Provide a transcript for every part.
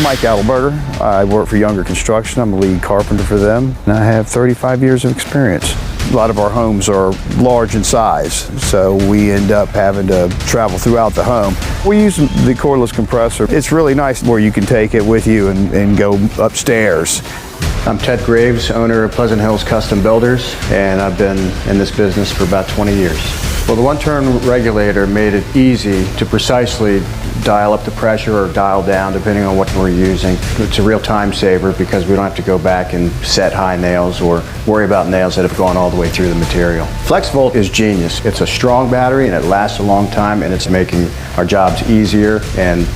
Mike Adelberger. I work for Younger Construction. I'm a lead carpenter for them, and I have 35 years of experience. A lot of our homes are large in size, so we end up having to travel throughout the home. We use the cordless compressor. It's really nice where you can take it with you and go upstairs. I'm Ted Graves, owner of Pleasant Hills Custom Builders, and I've been in this business for about 20 years. Well, the one-turn regulator made it easy to precisely dial up the pressure or dial down depending on what we're using. It's a real time saver because we don't have to go back and set high nails or worry about nails that have gone all the way through the material. FlexVolt is genius. It's a strong battery and it lasts a long time, and it's making our jobs easier and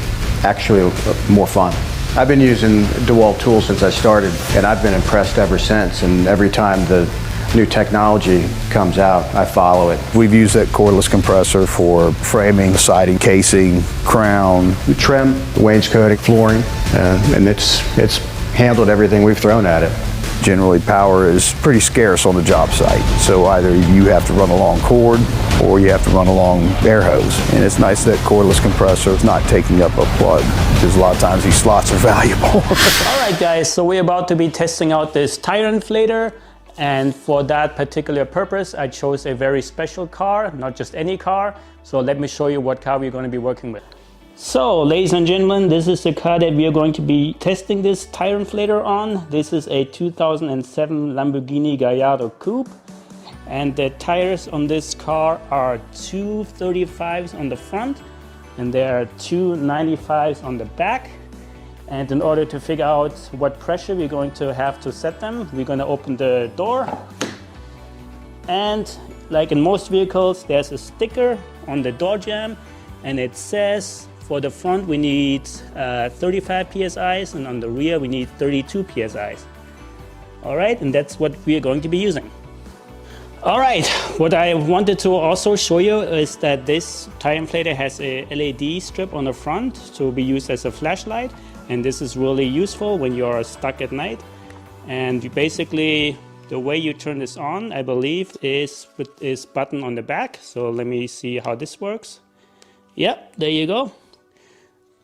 actually more fun. I've been using DeWalt tools since I started, and I've been impressed ever since, and every time the new technology comes out, I follow it. We've used that cordless compressor for framing, siding, casing, crown, trim, wainscoting, flooring, and it's handled everything we've thrown at it. Generally, power is pretty scarce on the job site, so either you have to run a long cord or you have to run a long air hose. And it's nice that cordless compressor is not taking up a plug, because a lot of times these slots are valuable. All right, guys, so we're about to be testing out this tire inflator. And for that particular purpose, I chose a very special car, not just any car. So let me show you what car we're going to be working with. So, ladies and gentlemen, this is the car that we are going to be testing this tire inflator on. This is a 2007 Lamborghini Gallardo Coupe. And the tires on this car are two 35s on the front, and there are two 95s on the back. And in order to figure out what pressure we're going to have to set them, we're going to open the door. And like in most vehicles, there's a sticker on the door jamb, and it says for the front we need 35 psi's, and on the rear we need 32 psi's. All right, and that's what we are going to be using. All right, what I wanted to also show you is that this tire inflator has a LED strip on the front to be used as a flashlight. And this is really useful when you're stuck at night. And you basically, the way you turn this on, I believe, is with this button on the back. So let me see how this works. Yep, there you go.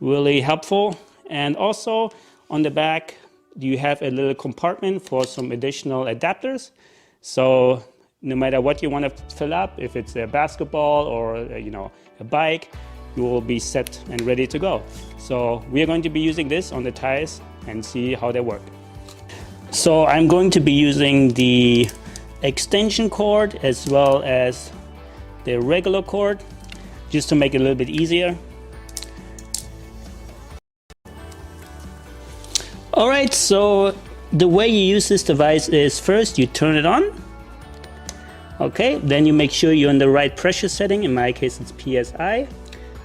Really helpful. And also on the back, you have a little compartment for some additional adapters. So no matter what you want to fill up, if it's a basketball or a bike, you will be set and ready to go. So we are going to be using this on the tires and see how they work. So I'm going to be using the extension cord as well as the regular cord, just to make it a little bit easier. All right, so the way you use this device is first you turn it on. Okay, then you make sure you're in the right pressure setting. In my case, it's PSI.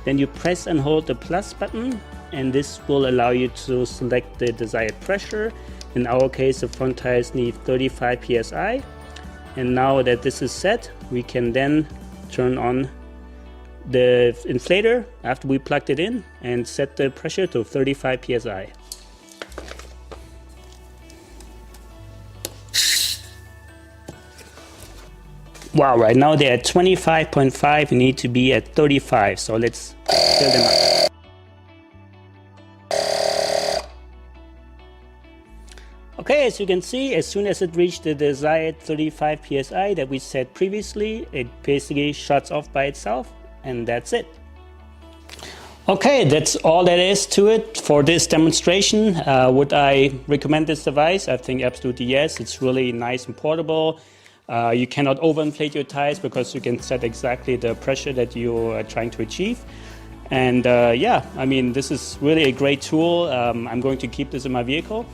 Then you press and hold the plus button, and this will allow you to select the desired pressure. In our case, the front tires need 35 psi. And now that this is set, we can then turn on the inflator after we plugged it in and set the pressure to 35 psi. Wow, right now they're at 25.5, we need to be at 35, so let's fill them up. Okay, as you can see, as soon as it reached the desired 35 psi that we set previously, it basically shuts off by itself, and that's it. Okay, that's all there is to it for this demonstration. Would I recommend this device? I think absolutely yes. It's really nice and portable. You cannot overinflate your tires because you can set exactly the pressure that you are trying to achieve. And yeah, I mean, this is really a great tool. I'm going to keep this in my vehicle.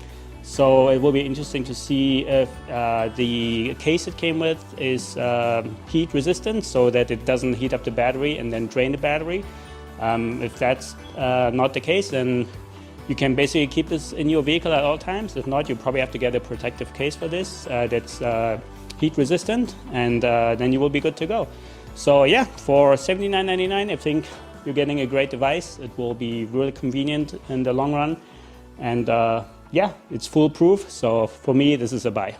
So it will be interesting to see if the case it came with is heat resistant, so that it doesn't heat up the battery and then drain the battery. If that's not the case, then you can basically keep this in your vehicle at all times. If not, you probably have to get a protective case for this that's heat resistant, and then you will be good to go. So yeah, for $79.99, I think you're getting a great device. It will be really convenient in the long run, and yeah, it's foolproof. So for me, this is a buy.